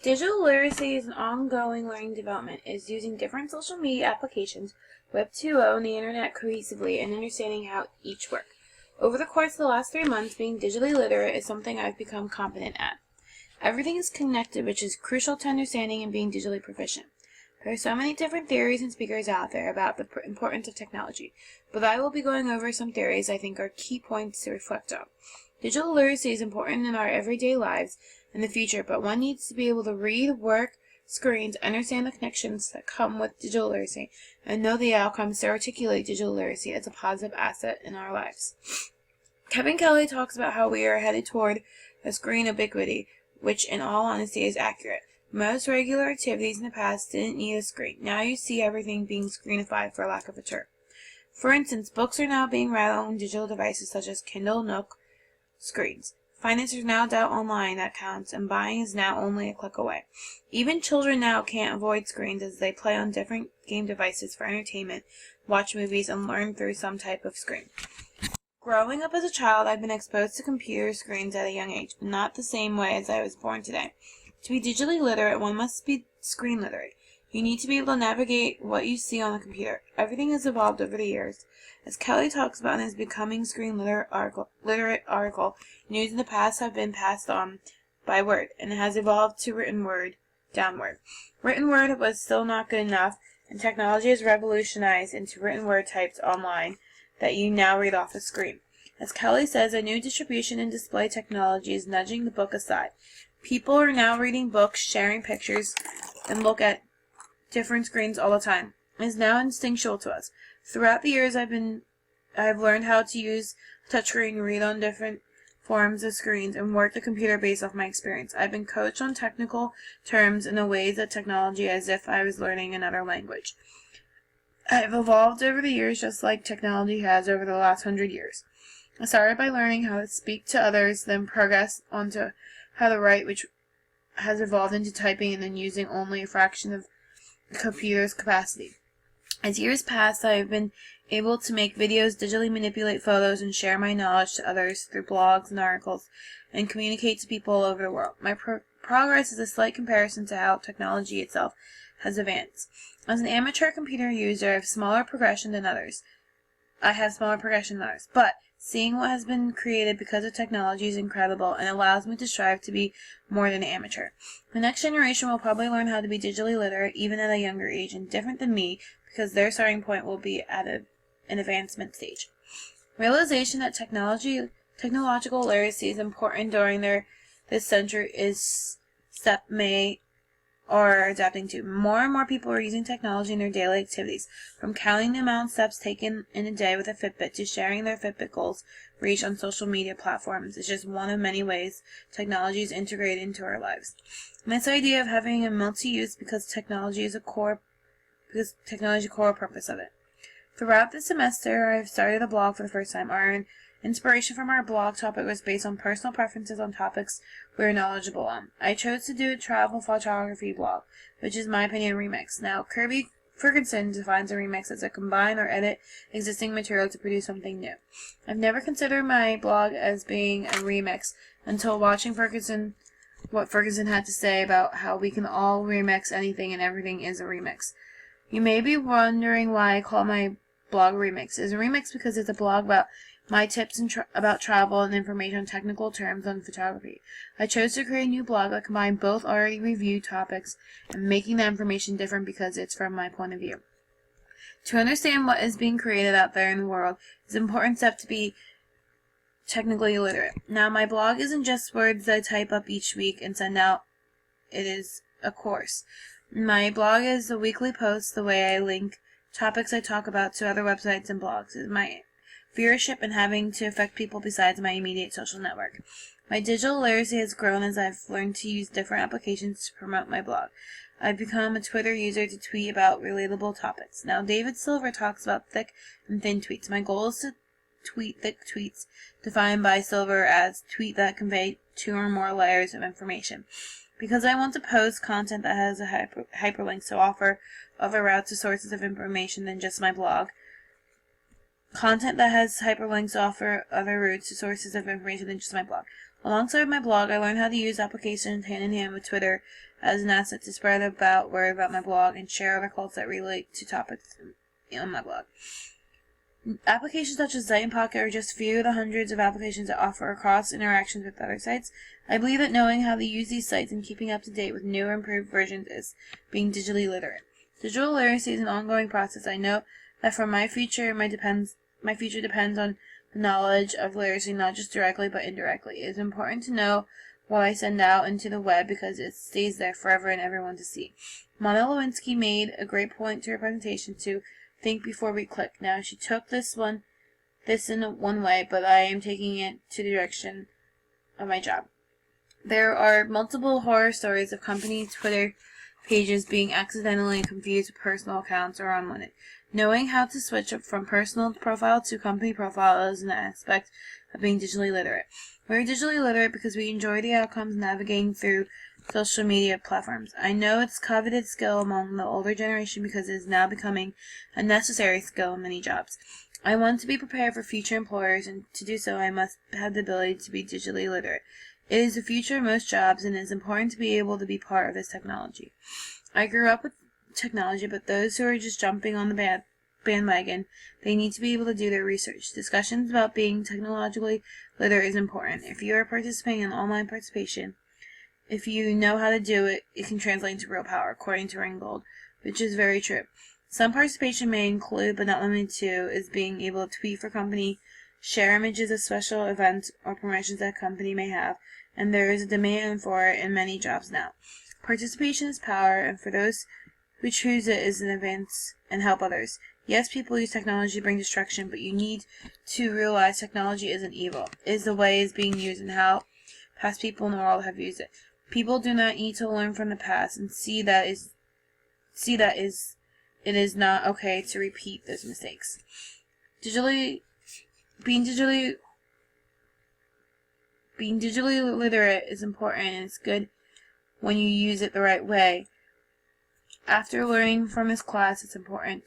Digital literacy is an ongoing learning development. It is using different social media applications, Web 2.0, and the Internet cohesively and understanding how each work. Over the course of the last 3 months, being digitally literate is something I've become competent at. Everything is connected, which is crucial to understanding and being digitally proficient. There are so many different theories and speakers out there about the importance of technology, but I will be going over some theories I think are key points to reflect on. Digital literacy is important in our everyday lives in the future, but one needs to be able to read, work, screens, understand the connections that come with digital literacy, and know the outcomes to articulate digital literacy as a positive asset in our lives. Kevin Kelly talks about how we are headed toward a screen ubiquity, which in all honesty is accurate. Most regular activities in the past didn't need a screen. Now you see everything being screenified, for lack of a term. For instance, books are now being read on digital devices such as Kindle, Nook, screens. Finance is now done online accounts, and buying is now only a click away. Even children now can't avoid screens as they play on different game devices for entertainment, watch movies, and learn through some type of screen. Growing up as a child, I've been exposed to computer screens at a young age, but not the same way as I was born today. To be digitally literate, one must be screen literate. You need to be able to navigate what you see on the computer. Everything has evolved over the years. As Kelly talks about in his Becoming Screen Literate article, news in the past have been passed on by word, and it has evolved to written word downward. Written word was still not good enough, and technology has revolutionized into written word typed online that you now read off the screen. As Kelly says, a new distribution and display technology is nudging the book aside. People are now reading books, sharing pictures, and look at different screens all the time. It is now instinctual to us. Throughout the years, I've learned how to use touchscreen, read on different forms of screens, and work the computer based off my experience. I've been coached on technical terms in a ways of technology as if I was learning another language. I've evolved over the years just like technology has over the last 100 years. I started by learning how to speak to others, then progressed onto how to write, which has evolved into typing and then using only a fraction of the computer's capacity. As years pass, I have been able to make videos, digitally manipulate photos, and share my knowledge to others through blogs and articles, and communicate to people all over the world. My progress is a slight comparison to how technology itself has advanced. As an amateur computer user, I have smaller progression than others. But seeing what has been created because of technology is incredible and allows me to strive to be more than an amateur. The next generation will probably learn how to be digitally literate even at a younger age and different than me because their starting point will be at an advancement stage. Realization that technological literacy is important during this century is step may are adapting to. More and more people are using technology in their daily activities, from counting the amount of steps taken in a day with a Fitbit to sharing their Fitbit goals reached on social media platforms. It's just one of many ways technology is integrated into our lives. And this idea of having a multi-use because technology is a core purpose of it. Throughout the semester, I've started a blog for the first time. Our inspiration from our blog topic was based on personal preferences on topics we are knowledgeable on. I chose to do a travel photography blog, which is my opinion remix. Now, Kirby Ferguson defines a remix as a combine or edit existing material to produce something new. I've never considered my blog as being a remix until watching what Ferguson had to say about how we can all remix anything and everything is a remix. You may be wondering why I call my blog remix. It's a remix because it's a blog about my tips about travel and information on technical terms on photography. I chose to create a new blog that combined both already reviewed topics and making the information different because it's from my point of view. To understand what is being created out there in the world is an important step to be technically literate. Now, my blog isn't just words that I type up each week and send out. It is a course. My blog is a weekly post the way I link topics I talk about to other websites and blogs. It's my viewership and having to affect people besides my immediate social network. My digital literacy has grown as I've learned to use different applications to promote my blog. I've become a Twitter user to tweet about relatable topics. Now, David Silver talks about thick and thin tweets. My goal is to tweet thick tweets, defined by Silver as tweet that convey 2 or more layers of information. Because I want to post content that has a hyperlink to offer other routes to sources of information than just my blog. Content that has hyperlinks offer other routes to sources of information than just my blog. Alongside my blog, I learned how to use applications hand in hand with Twitter as an asset to spread about word about my blog and share articles that relate to topics on my blog. Applications such as Zeit and Pocket are just a few of the hundreds of applications that offer cross interactions with other sites. I believe that knowing how to use these sites and keeping up to date with new or improved versions is being digitally literate. Digital literacy is an ongoing process. I know that for my future depends on the knowledge of literacy, not just directly but indirectly. It is important to know what I send out into the web because it stays there forever and everyone to see. Monica Lewinsky made a great point to her presentation to think before we click. Now she took this in one way, but I am taking it to the direction of my job. There are multiple horror stories of company Twitter pages being accidentally confused with personal accounts or unwanted. Knowing how to switch up from personal profile to company profile is an aspect of being digitally literate. We're digitally literate because we enjoy the outcomes navigating through social media platforms. I know it's a coveted skill among the older generation because it is now becoming a necessary skill in many jobs. I want to be prepared for future employers, and to do so I must have the ability to be digitally literate. It is the future of most jobs, and it is important to be able to be part of this technology. I grew up with technology, but those who are just jumping on the bandwagon, they need to be able to do their research. Discussions about being technologically literate is important. If you are participating in online participation, if you know how to do it, it can translate into real power, according to Ringgold, which is very true. Some participation may include, but not limited to, is being able to tweet for company, share images of special events or promotions that company may have, and there is a demand for it in many jobs now. Participation is power, and for those who choose it is an advance and help others. Yes, people use technology to bring destruction, but you need to realize technology isn't evil. It is the way it's being used and how past people in the world have used it. People do not need to learn from the past and see that it is not okay to repeat those mistakes. Being digitally literate is important, and it's good when you use it the right way. After learning from this class, it's important